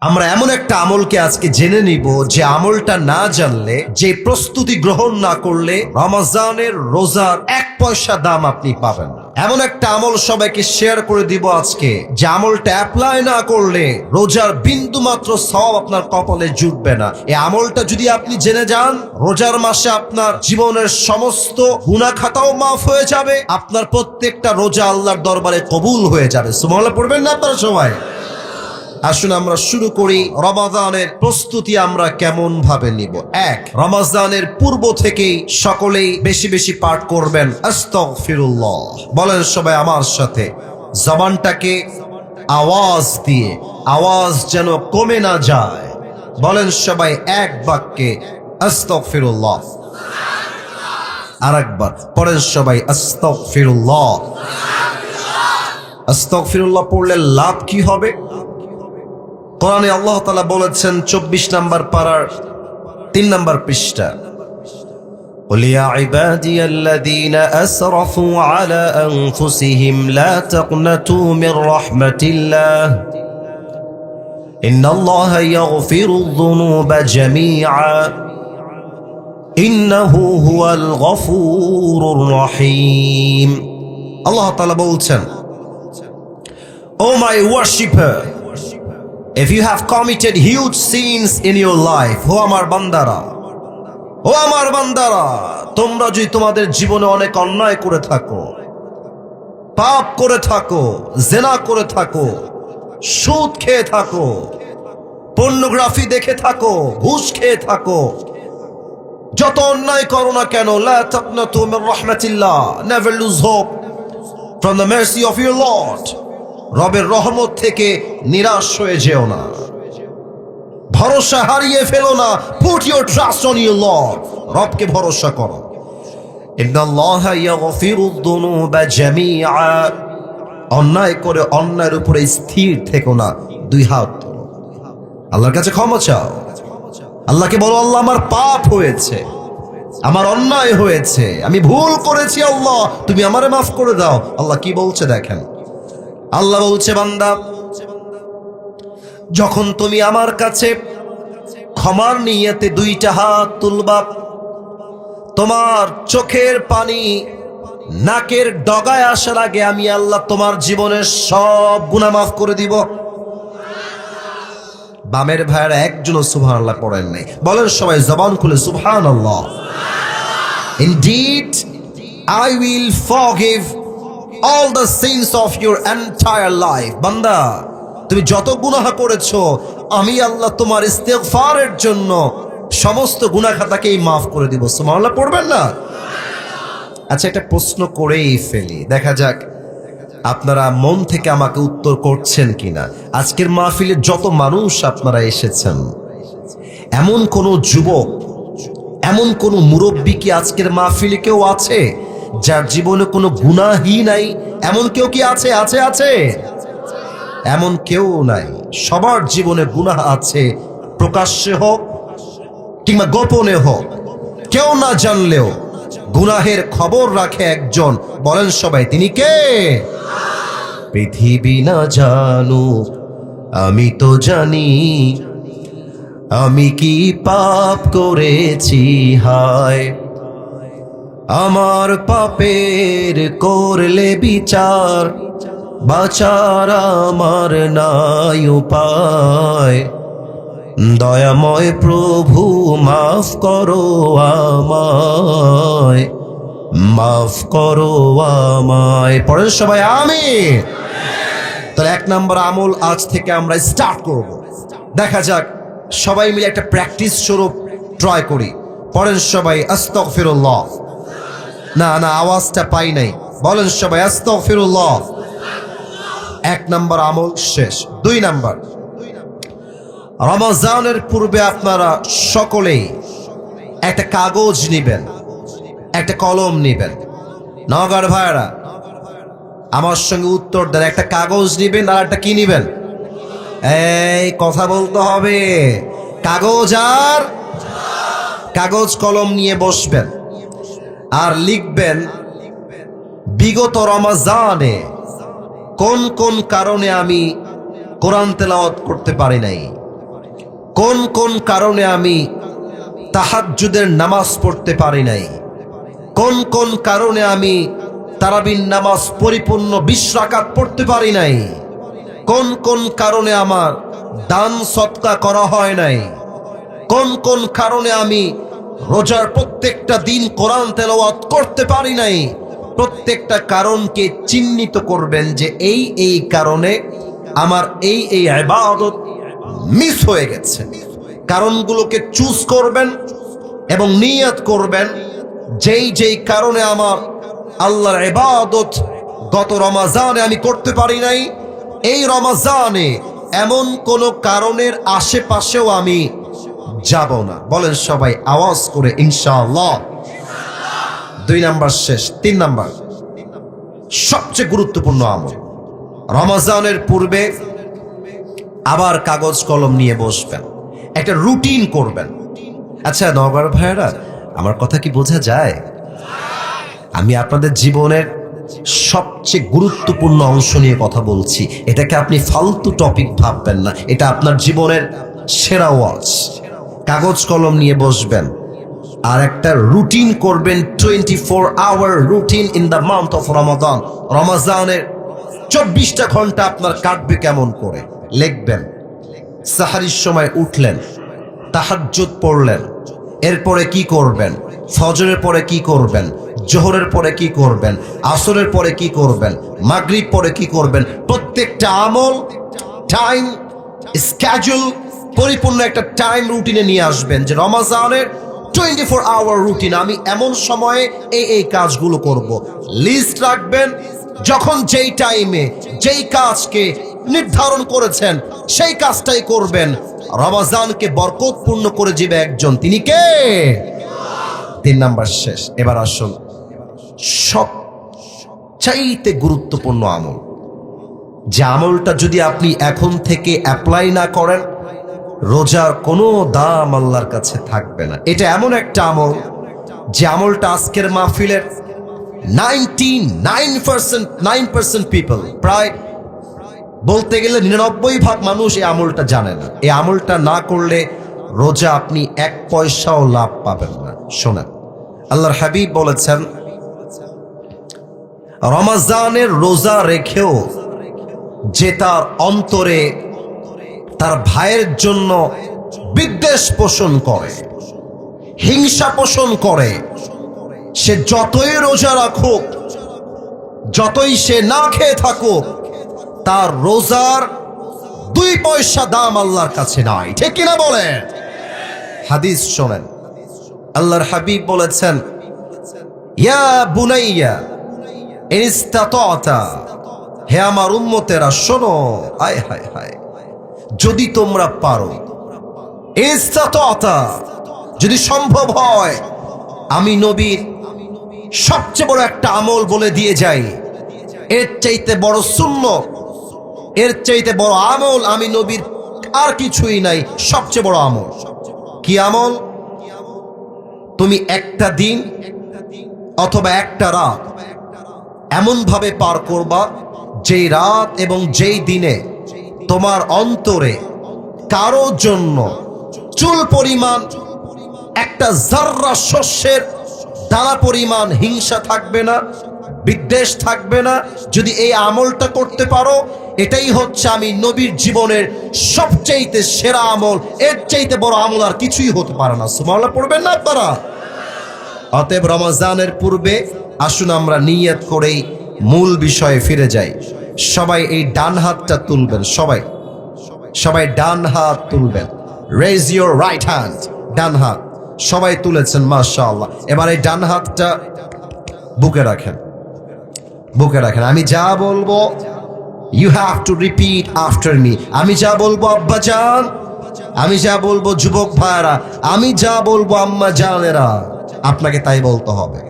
আমরা এমন একটা আমলকে আজকে জেনে নিব যে আমলটা না জানলে, যে প্রস্তুতি গ্রহণ না করলে রমজানের রোজার 1 পয়সা দাম আপনি পাবেন না। এমন একটা আমল সবাইকে শেয়ার করে দিব আজকে, যে আমলটা অ্যাপ্লাই না করলে রোজার বিন্দু মাত্র সওয়াব আপনার কপালে জুটবে না। এই আমলটা যদি আপনি জেনে যান, রোজার মাসে আপনার জীবনের সমস্ত গুনাহ খাতাও মাফ হয়ে যাবে, আপনার প্রত্যেকটা রোজা আল্লাহর দরবারে কবুল হয়ে যাবে। সুবহানাল্লাহ পড়বেন না আপনারা সবাই? আসুন আমরা শুরু করি। রমাদানের প্রস্তুতি আমরা কেমন ভাবে নিব। এক, রমাদানের পূর্ব থেকেই সকলেই বেশি বেশি পাঠ করবেন আস্তাগফিরুল্লাহ। বলেন সবাই আমার সাথে, জবানটাকে আওয়াজ দিয়ে, আওয়াজ যেন কমে না যায়। বলেন সবাই এক বাক্যে আস্তাগফিরুল্লাহ। আরেকবার পড়েন সবাই আস্তাগফিরুল্লাহ। আস্তাগফিরুল্লাহ পড়লে লাভ কি হবে? কোরআনে আল্লাহ তাআলা বলেছেন 24 নম্বর পারার 3 নম্বর পৃষ্ঠা, قل يا عبادي الذين أسرفوا على أنفسهم لا تقنطوا من رحمة الله إن الله يغفر الذنوب جميعا إنه هو الغفور الرحيم। আল্লাহ তাআলা বলছেন, Oh my worshipper, if you have committed huge sins in your life, ও আমার বান্দারা, ও আমার বান্দারা, তোমরা যদি তোমাদের জীবনে অনেক অন্যায় করে থাকো, পাপ করে থাকো, জেনা করে থাকো, সুদ খেয়ে থাকো, পর্নোগ্রাফি দেখে থাকো, ঘুষ খেয়ে থাকো, যত অন্যায় করো না কেন, লা তাকনাতু Mir রাহমাতিল্লাহ, never lose hope from the mercy of your Lord। রবের রহমত থেকে নিরাশ হয়ে যেও না, ভরসা হারিয়ে ফেলো না। Put your trust on your Lord, রবকে ভরসা করো। ইন্নাল্লাহা ইয়াগফিরুদ যুনুবা জামিআ, অন্যায় করে অন্যায়ের উপরে স্থির থেকো না, 2 হাত তোলো, আল্লাহর কাছে ক্ষমা চাও। আল্লাহকে বলো, আল্লাহ আমার পাপ হয়েছে, আমার অন্যায় হয়েছে, আমি ভুল করেছি, আল্লাহ তুমি আমারে মাফ করে দাও। আল্লাহ কি বলছে দেখেন, আল্লাহ বলছে, বান্দা যখন তুমি আমার কাছে ক্ষমার নিয়তে 2টা হাত তুলবা, তোমার চোখের পানি নাকের ডগায় আসার আগে আমি আল্লাহ তোমার জীবনের সব গুনাহ মাফ করে দিব। বামের ভাইয়েরা একজনও সুবহানাল্লাহ পড়েন নাই। বলেন সবাই জবান খুলে সুবহানাল্লাহ। Indeed, I will forgive all the sins of your entire life। বান্দা তুমি যত গুনাহ করেছো, আমি আল্লাহ তোমার ইস্তেগফারের জন্য সমস্ত গুনাহ খাতাকেই মাফ করে দিব। সুবহানাল্লাহ পড়বেন না? আচ্ছা, একটা প্রশ্ন করেই ফেলি, দেখা যাক আপনারা মন থেকে আমাকে উত্তর করছেন কিনা। আজকের মাহফিলে যত মানুষ আপনারা এসেছেন, এমন কোন যুবক, এমন কোন মুরব্বী কি আজকের মাহফিলে কেউ আছে যার জীবনে কোনো গুনাহই নাই? এমন কেউ কি আছে? আছে আছে এমন কেউ নাই। সবার জীবনে গুনাহ আছে, প্রকাশ্যে হোক কিংবা গোপনে হোক। কেউ না জানলেও গুনাহের খবর রাখে একজন। বলেন সবাই, তিনি কে? পৃথিবী না জানুক, আমি তো জানি, আমি কি পাপ করেছি হায়। আমার পাপের করলে বিচার, বাঁচার আমার নাই উপায়। দয়াময় প্রভু মাফ করো আমায়, মাফ করো আমায়। পড়েন সবাই আমিন। তাহলে 1 নম্বর আমল আজ থেকে আমরা স্টার্ট করব। দেখা যাক সবাই মিলে একটা প্র্যাকটিস স্বরূপ ট্রাই করি। পড়েন সবাই আস্তাগফিরুল্লাহ। না না, আওয়াজটা পাই নাই। বলেন সবাই আস্তাগফিরুল্লাহ। 1 নম্বর আমল শেষ। 2 নম্বর, রমজানের পূর্বে আপনারা সকলেই একটা কাগজ নিবেন, একটা কলম নিবেন। নওগাঁর ভাইরা আমার সঙ্গে উত্তর দেন, একটা কাগজ নিবেন আর একটা কি নিবেন? এই কথা বলতে হবে। কাগজ কলম নিয়ে বসবেন আর লিখবেন বিগত রমজানে কোন কোন কারণে আমি কোরআন তেলাওয়াত করতে পারি নাই, কোন কোন কারণে আমি তাহাজ্জুদের নামাজ পড়তে পারি নাই, কোন কোন কারণে আমি তারাবির নামাজ পরিপূর্ণ 20 রাকাত পড়তে পারি নাই, কোন কোন কারণে আমার দান সদকা করা হয় নাই, কোন কোন কারণে আমি রোজার প্রত্যেকটা দিন কোরআন তেলাওয়াত করতে পারি নাই। প্রত্যেকটা কারণকে চিহ্নিত করবেন যে এই কারণে আমার এই ইবাদত মিস হয়ে গেছে। কারণগুলোকে চুজ করবেন এবং নিয়ত করবেন যেই কারণে আমার আল্লাহর ইবাদত গত রমজানে আমি করতে পারি নাই, এই রমজানে এমন কোন কারণের আশেপাশেও আমি যাব না। বলেন সবাই আওয়াজ করে ইনশাআল্লাহ। 2 নাম্বার শেষ। 3 নাম্বার সবচেয়ে গুরুত্বপূর্ণ আমল, রমজানের পূর্বে আবার কাগজ কলম নিয়ে বসবেন, একটা রুটিন করবেন। আচ্ছা নগর ভাইরা, আমার কথা কি বোঝা যায়? আমি আপনাদের জীবনের সবচেয়ে গুরুত্বপূর্ণ অংশ নিয়ে কথা বলছি। এটাকে আপনি ফালতু টপিক ভাববেন না, এটা আপনার জীবনের সেরা ওয়াজ। কাগজ কলম নিয়ে বসবেন আর একটা রুটিন করবেন, 24 hour routine in the month of Ramadan. রমজানের 24টা ঘন্টা আপনার কাটবে কেমন করে লিখবেন। সাহারির সময় উঠলেন, তাহাজ্জুদ পড়লেন, এরপরে কি করবেন, ফজরের পরে কি করবেন, জোহরের পরে কি করবেন, আসরের পরে কি করবেন, মাগরিব পরে কি করবেন। প্রত্যেকটা আমল টাইম স্কেজুল পরিপূর্ণ একটা টাইম রুটিনে নিয়ে আসবেন যে রমজানের 24 আওয়ার রুটিন, আমি এমন সময়ে এই কাজগুলো করব। লিস্ট রাখবেন, যখন যেই টাইমে যেই কাজকে নির্ধারণ করেছেন সেই কাজটাই করবেন। রমজানকে বরকতপূর্ণ করে দিবে একজন, তিনি কে? 3 নাম্বার শেষ। এবার আসুন সবচাইতে গুরুত্বপূর্ণ আমল, যে আমলটা যদি আপনি এখন থেকে অ্যাপ্লাই না করেন রোজার কোনো দাম আল্লাহর কাছে থাকবে না। এটা এমন একটা আমল যে আমলটা আজকের মাহফিলের 99% পিপল, প্রায় বলতে গেলে 99% মানুষ এই আমলটা জানে না। এই আমলটা না করলে রোজা আপনি 1 পয়সাও লাভ পাবেন না। শোনেন, আল্লাহর হাবিব বলেছেন রমজানের রোজা রেখেও যে তার অন্তরে তার ভাইয়ের জন্য বিদ্বেষ পোষণ করে, হিংসা পোষণ করে, সে যতই রোজা রাখুক, যতই সে না খেয়ে থাকুক, তার রোজার 2 পয়সা দাম আল্লাহর কাছে নাই। ঠিক কিনা বলেন? হাদিস শোনেন, আল্লাহর হাবিব বলেছেন ইয়া বুনাইয়া ইন ইসতাতা'তা, হে আমার উম্মতেরা শোনো, হায় হায় হায়, যদি তোমরা পারো, ইসতাতা'তা, যদি সম্ভব হয়, আমি নবীর সবচেয়ে বড় একটা আমল বলে দিয়ে যাই, এর চাইতে বড় সুন্নাত, এর চাইতে বড় আমল আমি নবীর আর কিছুই নাই। সবচেয়ে বড় আমল কি আমল? তুমি একটা দিন অথবা একটা রাত এমন ভাবে পার করবা, যেই রাত এবং যেই দিনে তোমার অন্তরে কারো জন্য চুল পরিমাণ, একটা জাররা শস্যের দানা পরিমাণ হিংসা থাকবে না, বিদ্বেষ থাকবে না। যদি এই আমলটা করতে পারো, এটাই হচ্ছে আমি নবীর জীবনের সবচাইতে সেরা আমল। এর চাইতে বড় আমল আর কিছুই হতে পারে না। সুবহানাল্লাহ পড়বেন না আপনারা? অতএব রমজানের পূর্বে আসুন আমরা নিয়ত করেই মূল বিষয়ে ফিরে যাই। সবাই এই ডান হাতটা তুলবেন, সবাই ডান হাত তুলবেন। Raise your right hand. ডান হাত সবাই তুলেছেন, মাশাআল্লাহ। এবার এই ডান হাতটা বুকে রাখেন, বুকে রাখেন। আমি যা বলবো you have to repeat after me. আমি যা বলবো আব্বা জান, আমি যা বলবো যুবক ভাইরা, আমি যা বলবো আম্মা জানেরা, আপনাকে তাই বলতে হবে।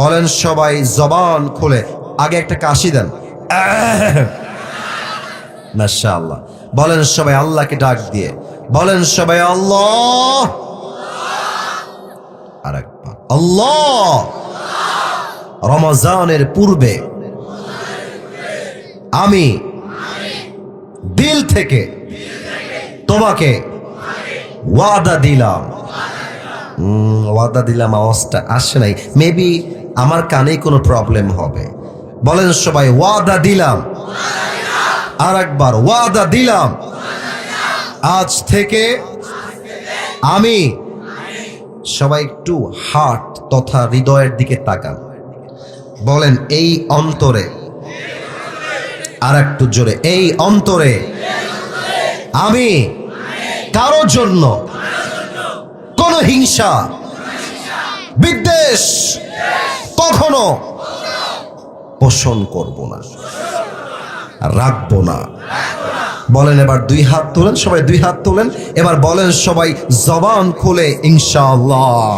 বলেন সবাই জবান খুলে, আগে একটা কাশি দেন, মাশাআল্লাহ। বলেন সবাই আল্লাহকে ডাক দিয়ে, বলেন সবাই আল্লাহ, আরেকবার আল্লাহ। রমজানের পূর্বে আমি দিল থেকে তোমাকে ওয়াদা দিলাম। ওয়াদা দিলাম আওয়াজটা আসে নাই, মেবি আমার কানে কোনো প্রবলেম হবে। বলেন সবাই, ওয়াদা দিলাম। আর একবার, ওয়াদা দিলাম। আজ থেকে আমি, সবাই একটু হার্ট তথা হৃদয়ের দিকে তাকান, বলেন এই অন্তরে, আর একটু জোরে, এই অন্তরে আমি কারোর জন্য কোন হিংসা বিদ্বেষ কখনো পোষণ করব না, রাখবো না। বলেন এবার দুই হাত তোলেন, সবাই দুই হাত তোলেন, এবার বলেন সবাই জবান খুলে ইনশাআল্লাহ।